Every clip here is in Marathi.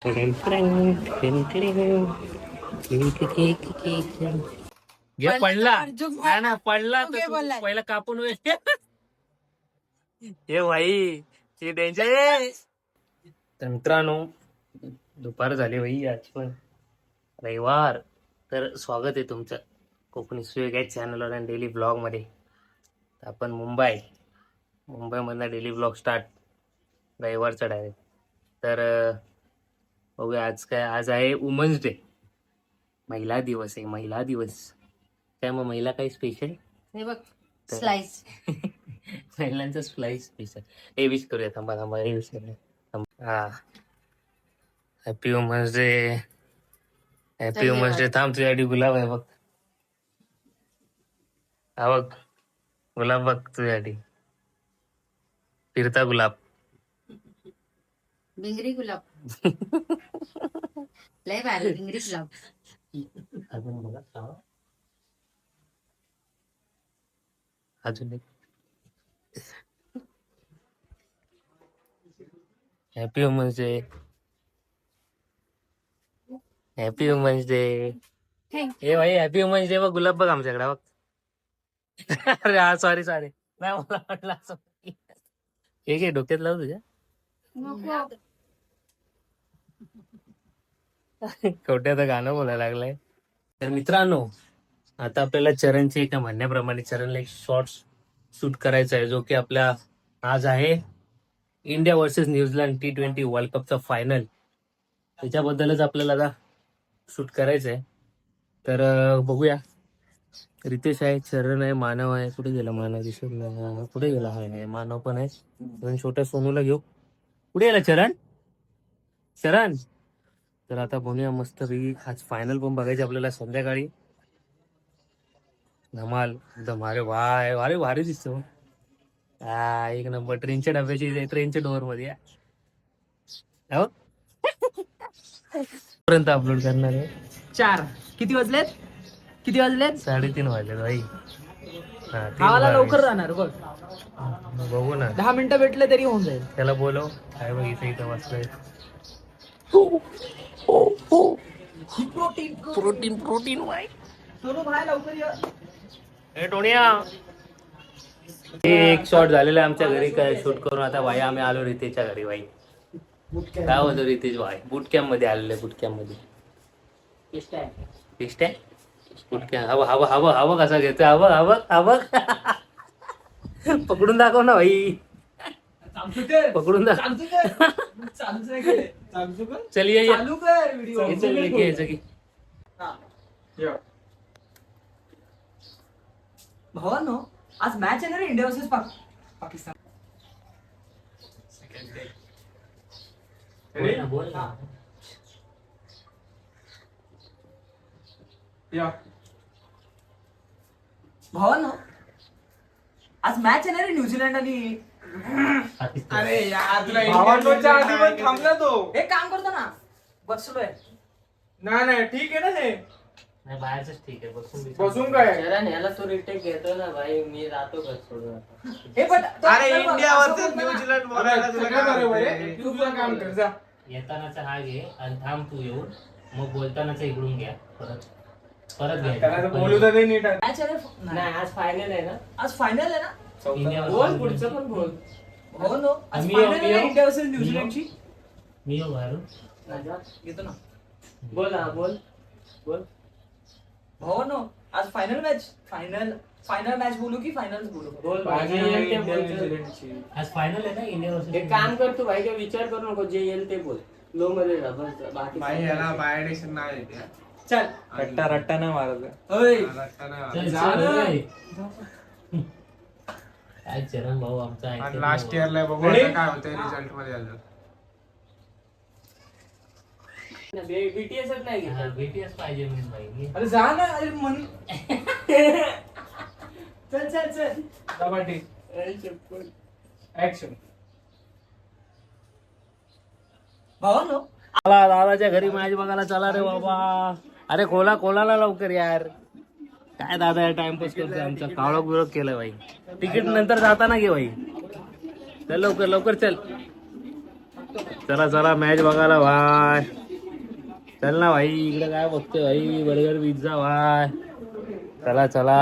घे पडला ना पडला तर पहिला कापून हे भाई हे डेंजर आहे. तर मित्रांनो दुपार झाली भाई आज पण रविवार. तर स्वागत आहे तुमचं कोकणी सुयोग चॅनलवर आणि डेली ब्लॉग मध्ये. आपण मुंबईमधला डेली ब्लॉग स्टार्ट रविवारचा डायरेक्ट. तर बघूया आज काय. आज आहे वुमन्स डे, महिला दिवस आहे. महिला दिवस त्यामुळे महिला काही स्पेशल हे बघ स्लाइस महिलांचा स्लाइस स्पेशल. हे विश करूया. थांबा हे विश करूया. हा happy women's day. Happy women's day. थांब तुझ्यासाठी गुलाब आहे बघ. हा बघ गुलाब बघ तुझ्यासाठी. फिरता गुलाब. भिंगरी गुलाब. लय भारी भिंगरी गुलाब. अजून बघा अजून एक. Happy women's day. Happy women's day. Hey भाई हॅपी वुमन्स डे. बघ गुलाब बघ आमच्याकडे बघ. अरे हा सॉरी नाही मला वाटलं असं. हे घे डोक्यात लावू तुझ्या. खोट्याचं गाणं बोलायला लागलंय. तर मित्रांनो आता आपल्याला चरणचे एका म्हणण्याप्रमाणे चरणला एक शॉर्ट शूट करायचा आहे, जो की आपल्या आज आहे India versus New Zealand T20 world कपचा फायनल. त्याच्याबद्दलच आपल्याला आता शूट करायचं आहे. तर बघूया. रितेश आहे, चरण आहे, मानव आहे. कुठे गेला मानव? दिसत नाही. कुठे गेला? आहे मानव पण आहे. पण छोट्या सोनूला घेऊ. कुठे गेला चरण? तर आता बनूया मस्त पैकी. आज फायनल पण बघायची आपल्याला संध्याकाळी. धमाल एकदम. अरे वाय अरे भारी दिसतो. एक नंबर. ट्रेनच्या डब्याची ट्रेनच्या डोअर मध्ये पर्यंत अपलोड करणार आहे. 4 किती वाजलेत 3:30 वाजले भाई. गावाला लवकर जाणार बघ. बघू ना 10 मिनिटं भेटले तरी होऊन जाईल. त्याला बोलव. काय बघ इथं वाचलंय. Protein Y. सोनू भाई लवकर ये. हे टोनिया. एक शॉट झालेला आहे आमच्या घरी काय शूट करून. आता भाई आम्ही आलो रितेशच्या घरी. भाई काय होतं रितेश भाई बूट कॅम्प मध्ये आलेले. बूट कॅम्प मध्ये बूट कॅम्प. हवं कसा घेतोय. हवं पकडून दाखव ना भाई. पकडून दाखव. चल ये भावांनो आज मॅच आहे ना रे, इंडिया वर्सेस पाकिस्तान. बोल ना. भावांनो आज मॅच आहे ना रे, न्यूझीलंड आणि अरे यार तुला भावांच्या आधी पण थांबला तो. एक काम करतो ना, बसलोय. नाही ठीक आहे ना. हे नाही बाहेरच ठीक आहे. बसून काय चरण याला तो रिटेक घेतो ना भाई. मी राहतो घर सोडून. अरे इंडिया वर्सेस न्यूझीलंड बोलायला तुला काय बरोबर आहे. तू तुझं काम कर जा. येतानाचा हा घे आणि थांब तू येऊन. मग बोलतानाचा इकडून घ्या. परत त्याला बोलू तर दे नीट. मॅच आहे रे. नाही आज फायनल आहे ना. आज फायनल आहे ना. इंडिया बोल पुढचं पण बोल. भावांनो आज मी फायनल आहे येऊ. India versus न्यूझीलंडची. मी येऊ बाहेरून. घेतो ना. बोल हा बोल. भावांनो आज फायनल मॅच बोलू की फायनल बोलू? बोल बाजी जे येईल ते इंडिया बोल. न्यूझीलंडची. आज फायनल आहे ना इंडिया वर्सेस. एक काम कर तू भाई, काय विचार करू नको. जे येईल ते बोल. लो मध्ये जा बस. बाकी बाई याला बायोडेशन नाही येते. चल. रट्टा नाही मारत. ओय रट्टा नाही चल, मारत. जा ना. चल. काय चरण भाऊ आमचा आणि ऐकत लास्ट नाही इयरला बघू आता काय होतंय रिझल्ट मध्ये अजून. बीटीएसच नाही भाऊ. हा, घेत. BTS पाहिजे मी भाई. अरे जा ना. अरे मन चल कबड्डी ऍक्शन. भावांनो चला दादाच्या घरी मॅच बघायला चला रे बाबा. अरे कोलाला लवकर यार. काय दादा टाइमपास करतोय आमचा. काळोख बिळोख केलाय भाई. तिकीट नंतर जाताना घे भाई. चल लवकर चल. चला चला मॅच बघायला भाई. चल ना भाई, इकडे काय बघतोय भाई, बर्गर पिझ्झा भाई. चला चला.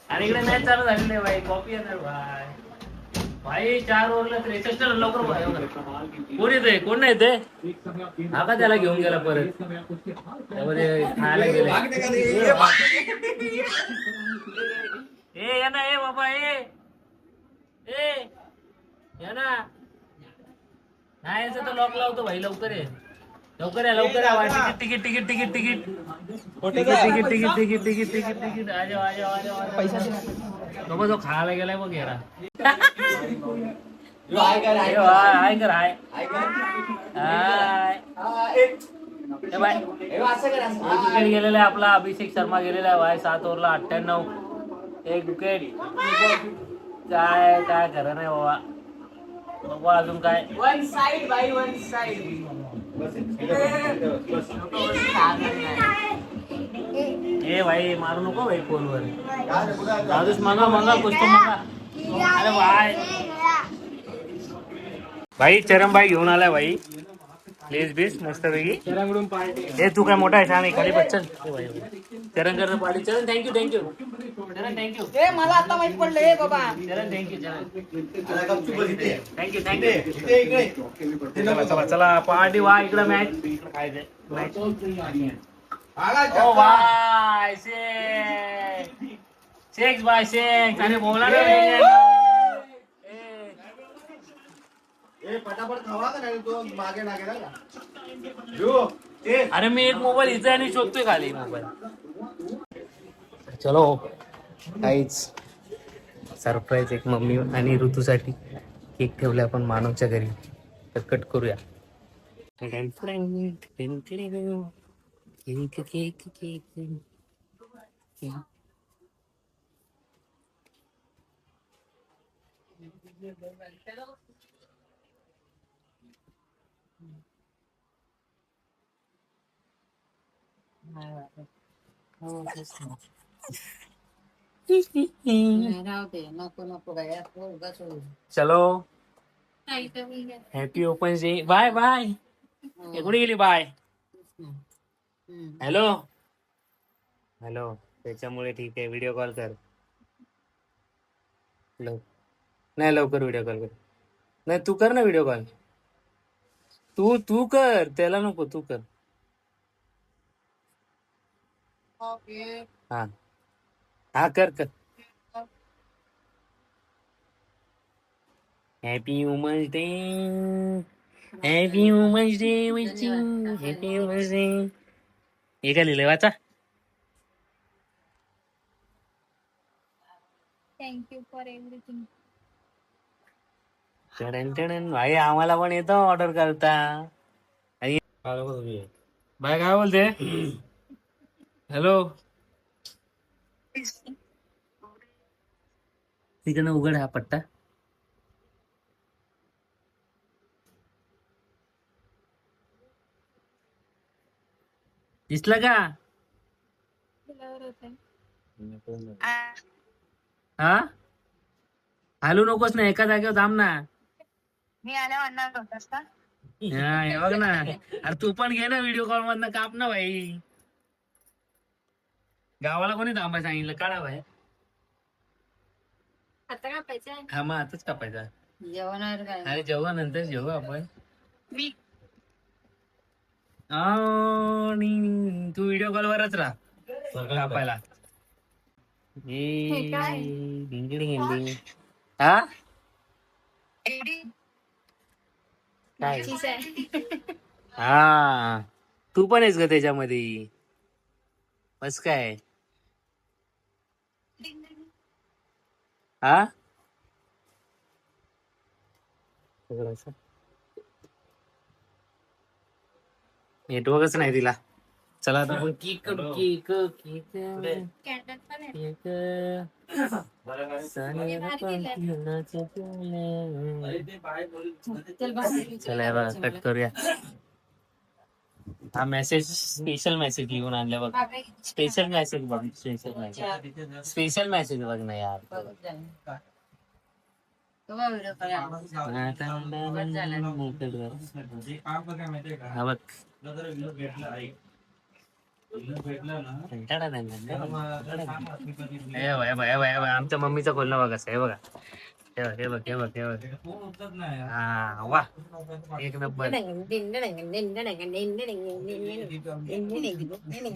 आणि इकडे मॅच चालू झालेली आहे भाई, कॉपी येणार भाई. भाई 4 ओव्हरला 63 रन. लवकर भाई. कोण येते कोण नाही येते. हा का त्याला घेऊन गेला परत, त्यामध्ये खायला गेले. ए या ना, ए बाबा, ए या ना. नाही यायचं तर लॉक लावतो भाई. लवकर ये, लवकर या, लवकर या. Ticket ticket ticket ticket ticket ticket ticket ticket ticket ticket ticket आजा आजा आजा पैसा बाबा. जो खायला गेलाय बघ यारा. हाय कर हाय हाय. विकेट गेलेला आहे आपला अभिषेक शर्मा गेलेला आहे भाई. 7 ओव्हरला 98. 1 विकेट. काय काय खरं नाही बाबा. बाबा अजून काय. वन साइड भाई, वन साइड. ए भाई मारू नको भाई फोनवर. दादूस मागा मागा कुछ तो मागा. अरे भाई भाई चरम भाई घेऊन आलाय भाई. प्लीज बीस मस्त पैकी. हे तू काय मोठा आहे छान आहे खाली बच्चन. चरण करतो पाडी. चरण थँक्यू थँक्यू. चरण थँक्यू. ए मला आता माहित पडलं ए बाबा. चरण थँक्यू. चरण थँक्यू थँक्यू. चला चला चला पार्टी वा. इकडे मॅच खायचंय मॅच. ओ भाई शेख भाई शेख. अरे बोला ना. पटापट खावा का नाही तो मागे लागेल का. अरे मी एक मोबाईल इथे आणि शोधतोय खाली मोबाईल. चलो काहीच सरप्राईज एक मम्मी आणि ऋतूसाठी केक ठेवले आपण मानवच्या घरी. तर कट करूया. Cake cake cake. चलो happy open day. Bye bye. कुठे गेली बाय. Hello hello. त्याच्यामुळे ठीक आहे व्हिडिओ कॉल कर. नाही लवकर व्हिडिओ कॉल कर. नाही तू कर ना व्हिडिओ कॉल. तू तू कर त्याला नको तू कर. हा हा कर कर. Happy women's day. Happy women's day wishing. Happy women's day. हे काय लिहिलंय वाचा. Thank you for everything. टडन टडन. भाई आम्हाला पण येतं ऑर्डर करता. बाय काय बोलते. हॅलो. तिकडनं उघड हा पट्टा. दिसला का. हा हालू नकोस ना एका जागेवर थांब ना. मी आल्या म्हणणार होतास का. हा हे बघ ना. अरे तू पण घे ना व्हिडिओ कॉल मधनं काप ना भाई. गावाला कोणी थांबाय सांगितलं काढा बाहेर. आता कापायचं. हा मग आताच कापायचा. जेवणार काय. अरे जेव्हा नंतर जेवू आपण. मी आणि तू व्हिडिओ कॉल वरच राहा कापायला. हे काय? हा काय. हा तू पण आहेस ग त्याच्यामध्ये. बस काय. हा नेटवर्कच नाही तिला. चला आता आपण केक करू. केक केक कॅन्डल पण आहे. चला बघा कट करूया. हा मेसेज स्पेशल मेसेज लिहून आणल्या बघ. स्पेशल मेसेज बघ. स्पेशल मेसेज स्पेशल मेसेज बघ ना यार. तो बघ व्हिडिओ कॉल हा बघ. आमच्या मम्मीचा खोलणं बघा हे बघा. हे बघ. हा वा एक नंबर.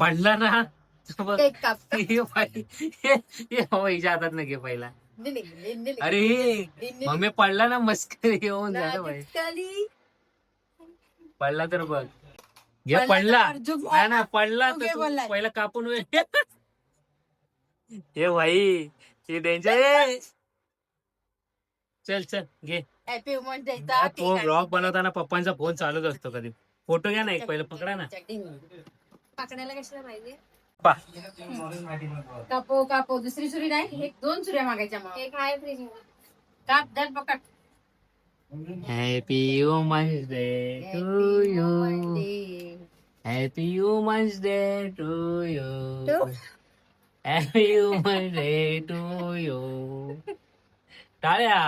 पडला ना बघ. हिच्या हातात न घे पहिला. अरे मम्मी पडला ना मस्कर येऊन झालं भाई. पडला तर बघ घे. पडला ना पडला तर तू पहिला कापून हे भाई हे डेंजर. चल घे. हॅपी वुमन्स डेचा ब्लॉग बनवताना पप्पांचा फोन चालूच असतो कधी. फोटो घ्या ना एक पहिलं पकडा ना. पकडायला कशाला पाहिजे पा कापो दुसरी सुरी नाही. एक 2 सुऱ्या मागायच्या मग. एक आहे फ्रीज काप धर पकड. Happy women's day to you. Happy women's day to you. Happy women's day to you. टाळ्या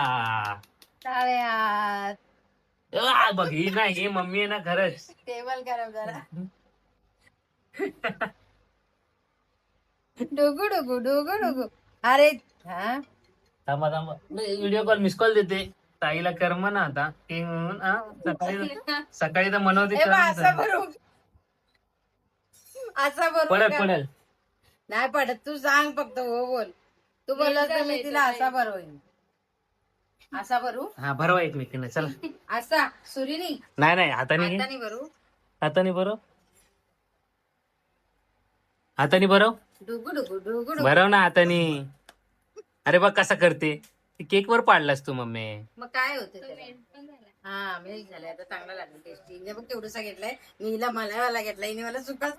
बघ. ही नाही ही मम्मी आहे ना खरंच. टेबल गरम जरा. डोगू अरे हा थांबा व्हिडिओ कॉल मिस कॉल देते ताईला कर्म ना आता. सकाळी तर मनवते असा बरोबर पडेल. नाही पडत. तू सांग फक्त हो बोल. तू बोलला तर मी तिला असा भरवईन. असा भरू. हा भरवा एकमेकींना चला. असा सुरीनी नाही हाताने घे. हाताने भरू. हाताने भरव. डुगू भरव ना हाताने. अरे बघ कसा करते. केक वर पाडलास तू मम्मी. मग काय होते हा मिल्क झालंय आता. चांगला लागला टेस्टी. हिने बघ तेवढंसा घेतलाय. मी हिला मला घेतलाय. हिने मला सुका.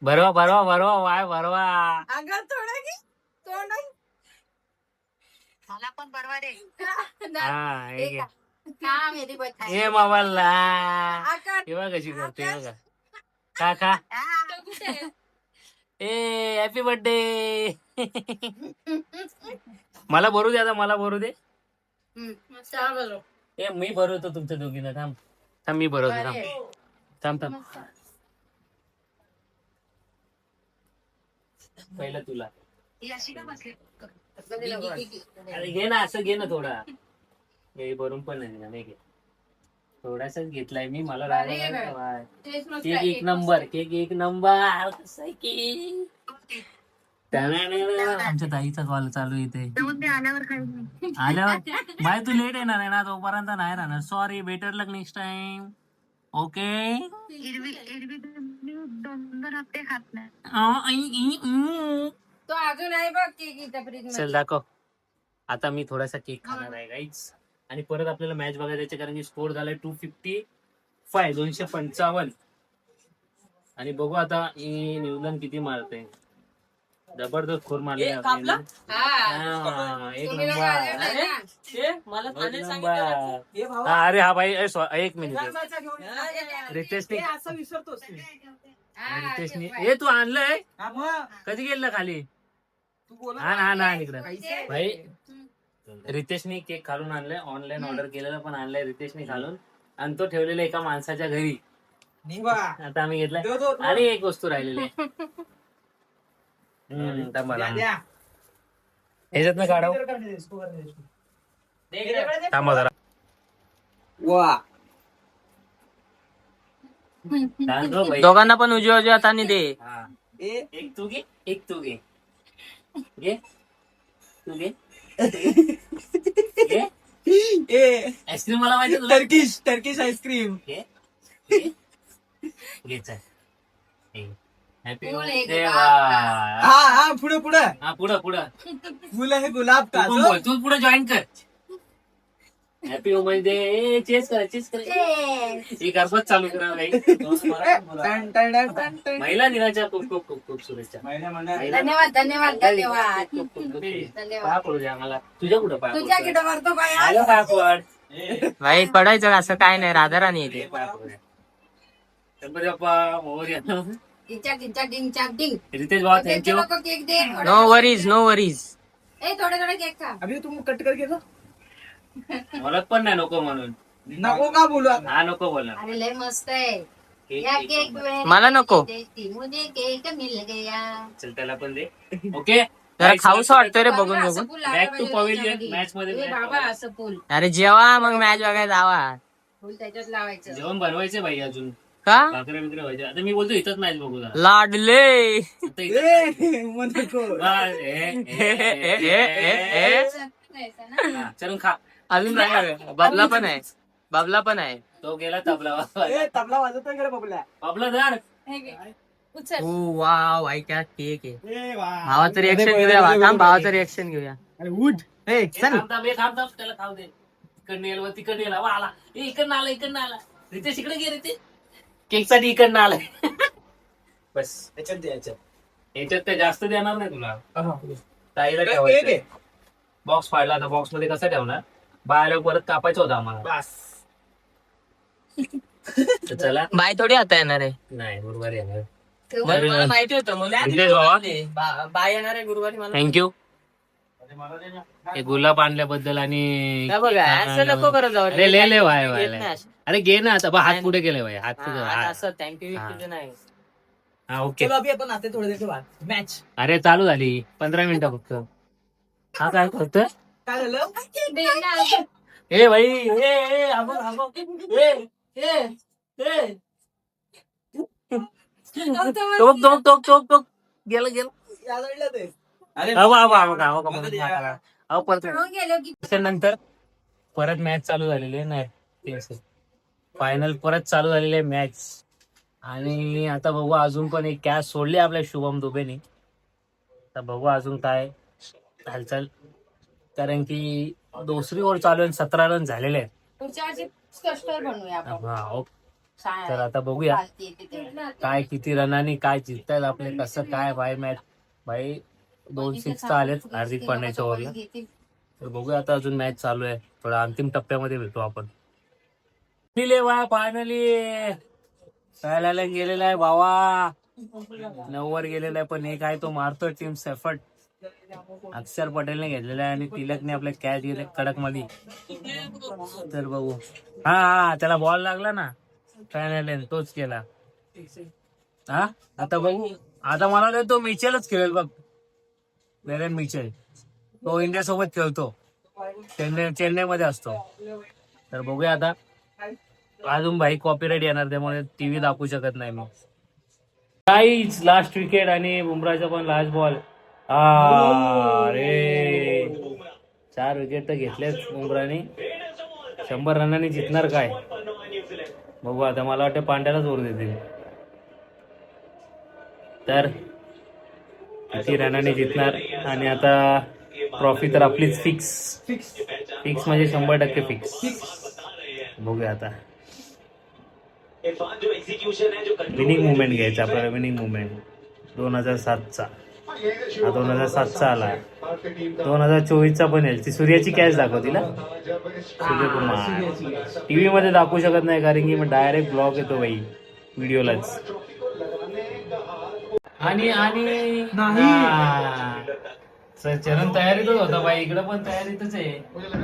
भरवा वाय भरवा. अगं थोडा घे. थोडा मला पण बरवा दे. हा हे घे. का मेरी बच्ची हे मोबाईलला हे बघ कशी करते बघा. का ए हॅपी बर्थडे. मला भरू दे आता. मला भरू दे. ए मी भरवतो तुमच्या दोघींना. थांब मी भरवतो. थांब पहिलं तुला. अरे घे ना असं घे ना थोडा. हे भरून पण नाही घे. थोडासाच घेतलाय मी. मला केक एक नंबर. कसं आहे की आमच्या ताईचा कॉल चालू इथे. आल्यावर बाय तू लेट येणार आहे ना तोपर्यंत नाही राहणार. सॉरी. बेटर लक नेक्स्ट टाइम. ओके. तो अजून आहे बघ केक इथं फ्रीज चल दाखव. आता मी थोडासा केक खाणार आहे गाईज. आणि परत आपल्याला मॅच बघायचं कारण की स्कोर झालाय 255. आणि बघू आता न्यूझीलंड किती मारते. जबरदस्त खोर मारले. एक नंबर. अरे हा भाई एक मिनिट. रितेशने हे तू आणलंय कधी गेलं खाली. हा इकडं भाई. रितेशने केक खालून आणलाय. ऑनलाईन ऑर्डर केलेला पण आणलाय रितेशने खालून. आणि तो ठेवलेला एका माणसाच्या घरी. आता आम्ही घेतलाय. आणि एक वस्तू राहिलेली आहे. ह्याच्यात काढाव. थांबा जरा. दोघांना पण उजव्या हाताने दे. एक तू घे. आईस्क्रीम मला माहिती. Turkish ice cream. हॅपी हा पुढे पुढं फुल आहे गुलाब का. तू पुढे जॉईन कर. Happy women's day. चेस कर. ही गरबत चालू करा. महिला दिनाच्या खूप शुभेच्छा. धन्यवाद पाया पडू द्या मला. तुझ्या कुठं पाया तुझ्या किती मारतो आलं पाया पड. भाई पडायचं असं काय नाही. राधाराणी येते. पाया पडू द्या. गणपती बाप्पा मोरया. डिंग रितेश भाऊ थँक्यू. केक दे. No worries. ए थोडे थोडे केक खा. अभी तुम कट करके दो. बोलत पण नाही नको म्हणून. नको का बोलू आता? हा नको बोलणार. अरे लय मस्त आहे. या केक मला नको. मुझे केक मिल गया. चल त्याला पण दे. ओके. जरा खाऊस वाटतंय रे बघून बघून. बॅक टू पवेलियन मॅच मध्ये. बाबा असं फुल अरे जेवा मग मॅच बघायला जावा. फुल त्याच्यात लावायचं. जेवण बनवायचे भाई अजून. का भाकऱ्या बिकऱ्या व्हायचे. आता मी बोलतो इथंच मॅच बघू जरा. लाडले. आता इथं- मग नको. हा, हा, चल खा. अजून नाही का? बाबला पण आहे. बाबला पण आहे. तो गेला तबला ए, तबला वाजवतोय का रे बबल्या? आपला झाड. उचल. ओ वाव आई क्या केक आहे. ए वा. भावाचं रिएक्शन घेऊया. थांब भावाचं रिएक्शन घेऊया. अरे उठ. ए चल. थांब त्याला खाऊ दे. इकडनं येईल व तिकडनं येईल. वा आला. ए, इकडनं आला. रितेश इकडे गे रितेश. केक साठी इकडनं आलाय. बस याच्यात दे, याच्यात. याच्यात ते जास्त देणार नाही तुला. ताईला एक ठेवायचं. आहे. बॉक्स फाडला आता बॉक्स मध्ये कसा ठेवणार. बाहेर परत कापायचं होतं आम्हाला. बस. तर चला. बाय थोडी आता येणार आहे. नाही गुरुवारी येणार. मला माहिती होतं मला. रितेश बाबा बाय येणार आहे गुरुवारी मला. थँक्यू. हे गुलाब आणल्याबद्दल आणि काय बघा असं नको करत जाऊ. अरे ले वाय घेत वाय. नाही असं. अरे घे ना आता. बा हात पुढे केले भाई. हात पुढे. हा, हा. असं थँक्यू हा. नाही. हा ओके. चलो अभी आपण आता थोडे देतो मॅच. अरे चालू झाली 15 मिनिटं फक्त. हा काय करतोय. काय झालं? ए भाई ए आगो टोक गेलं या साईडला ते. नंतर परत मॅच चालू झालेली आहे. नाही फायनल परत चालू झालेली आहे मॅच. आणि आता बघू अजून पण एक कॅच सोडली आपल्या शुभम दुबेने. आता बघू अजून काय हालचाल. कारण की दुसरी ओव्हर चालू आहे. 17 रन झालेले आहेत. पुढच्या वर्षी स्पष्टवर बनवूया आपण. हा ओके. छान तर आहे. आता बघूया चालते येते ते. काय किती रनांनी काय जिंकतायत आपले. कसं काय भाई मॅच. भाई 2 6 तर आलेत हार्दिक पांड्याच्या ओव्हरला. तर बघूया आता अजून मॅच चालू आहे. थोडा अंतिम टप्प्यामध्ये भेटू आपण. फायनली खेळायला गेलेला आहे भावा. 9 वर गेलेला आहे. पण एक आहे तो मारतोय टीम सेफर्ट. अक्षर पटेलने घेतलेला आहे आणि तिलकने आपले कॅच गेले कडक मध्ये. तर बघू. हा त्याला बॉल लागला ना. फायनल तोच केला. हा आता बघू. आता मला वाटतं तो मिचेलच खेळेल बघ. वेरेन मिचेल. तो इंडिया सोबत खेळतो. चेन्नई मध्ये असतो. तर बघूया आता. अजून भाई कॉपीराईट येणार त्यामुळे टीव्ही दाखवू शकत नाही मी. काहीच लास्ट विकेट आणि बुमराचा पण लास्ट बॉल. अरे 4 विकेट तर घेतलेच बुमराने. 100 रनांनी जिंकणार काय बघू आता. मला वाटतं पांड्यालाच ओर देतील. तर किती रनाने जिंकणार. आणि आता ट्रॉफी तर आपलीच फिक्स म्हणजे 100% फिक्स. बघूया आता. विनिंग मुवमेंट घ्यायचा आपल्याला. विनिंग मुवमेंट 2007चा. हा 2007चा आला. 2024चा पण येईल. ती सूर्याची कॅच दाखवतील ना. सूर्यकुमार टीव्ही मध्ये दाखवू शकत नाही कारण की मग डायरेक्ट ब्लॉक येतो बाई व्हिडिओलाच. आणि चरण तयारीतच होता बाई. इकडे पण तयारीतच आहे.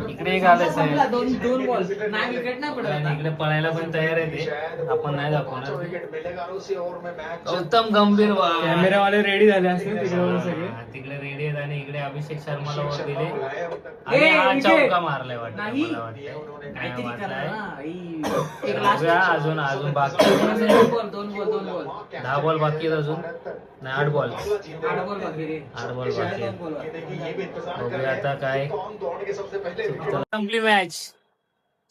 इकडे एक आलंच आहे. दोन बॉल नाही विकेट नाही पडत. आणि इकडे पळायला पण तयार आहे ते. आपण नाही दाखवणार. गौतम गंभीर कॅमेरावाले रेडी झाले असतील तिकडे सगळे. तिकडे रेडी आहेत. आणि इकडे अभिषेक शर्माला वर दिले. आणि हा चौका मारलाय वाटतं. नाही. मला वाटतं काहीतरी मारलाय. करा. अजून बाकी 10 बॉल बाकी आहेत अजून. नाही 8 बॉल. 8 बॉल बाकी आहेत. बघूया आता काय. संपली मॅच.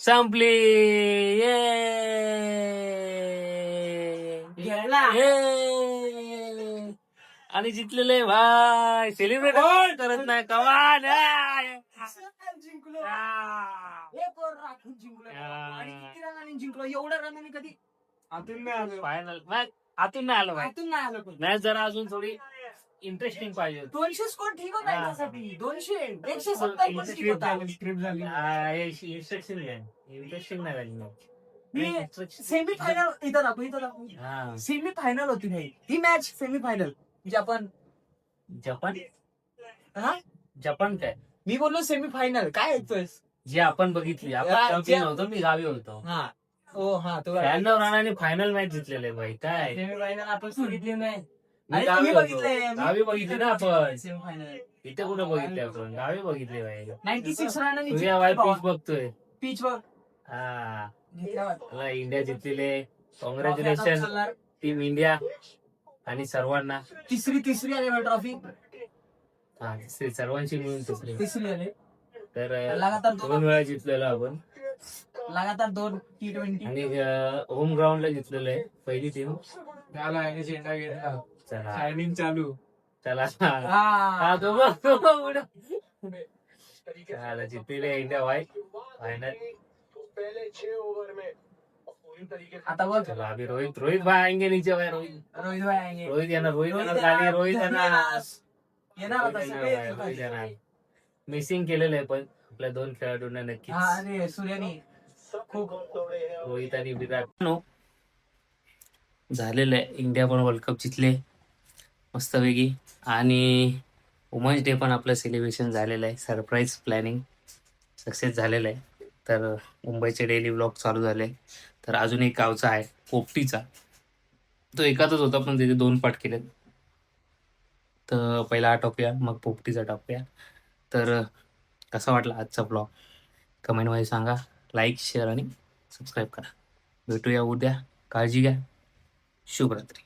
संपली. आणि जिंकलेले भाई सेलिब्रेट करत नाही कमान. जिंकलो एवढ्या रनाने कधी आतून नाही आलो. फायनल मॅच आतून नाही आलं भाई. आतून नाही आलो. मॅच जरा अजून थोडी इंटरेस्टिंग पाहिजे. 200 स्कोर ठीक होता याच्यासाठी. 200 170 पण ठीक होता. इंटरेस्टिंग नाही झाली. सेमी फायनल इथं दाखवू. सेमी फायनल होती नाही ही मॅच. सेमी फायनल म्हणजे आपण जपान हा जपान काय मी बोललो सेमीफायनल काय ऐकतोयस? जे आपण बघितली आपण हा, champion जे- होतो मी गावी होतो हा ओ हा तो त्र्याण्णव रनाने फायनल मॅच जिंकलेले भाई काय सेमीफायनल आपण बघितली नाही. मी अरे, गावी तुम्ही होतो. बघितलंय, मी- गावी बघितली ना आपण सेमीफायनल इथे कुठे बघितली आपण गावी बघितली भाई 96 रनांनी तुझ्या वाय पिच बघतोय पिच वर हा घेतल्यावर. मला इंडिया जिंकलेले कॉंग्रॅच्युलेशन टीम इंडिया आणि सर्वांना तिसरी आली ट्रॉफी हा सर्वांची मिळून तिसरी आली तर लगातार 2 वेळा जिंकलेलो आपण लगातार 2 T20 आणि होम ग्राउंडला जिंकलेलो आहे पहिली टीम झाला याने झेंडा घेतला चला शायनिंग चालू चला हा हा तो बघ, तो बघ पुढं. चला जिंकलेले इंडिया वाईट फायनल आता बघ चला अभी रोहित भाई आएंगे नीचे भाई रोहित रोहित भाई आएंगे. रोहित येणार रोहित खाली रोहित येणार येणार आता सगळे. रोहित येणार मिसिंग केलेलं आहे पण आपल्या 2 खेळाडूंना हा नक्कीच आणि सूर्यानी खूप रोहित आणि विराट झालेलं आहे इंडिया पण वर्ल्ड कप जिंकले मस्तपैकी आणि वुमन्स डे पण आपलं सेलिब्रेशन झालेलं आहे सरप्राईज प्लॅनिंग सक्सेस झालेलं आहे तर मुंबईचे डेली ब्लॉग चालू झाले तर अजून एक गावचा आहे पोपटीचा तो एकातच होता पण त्याचे 2 पाठ केलेत तर पहिला हा टाकूया मग पोपटीचा टाकूया तर कसा वाटला आजचा ब्लॉग कमेंटमध्ये सांगा लाईक शेअर आणि सबस्क्राईब करा भेटूया उद्या काळजी घ्या शुभरात्री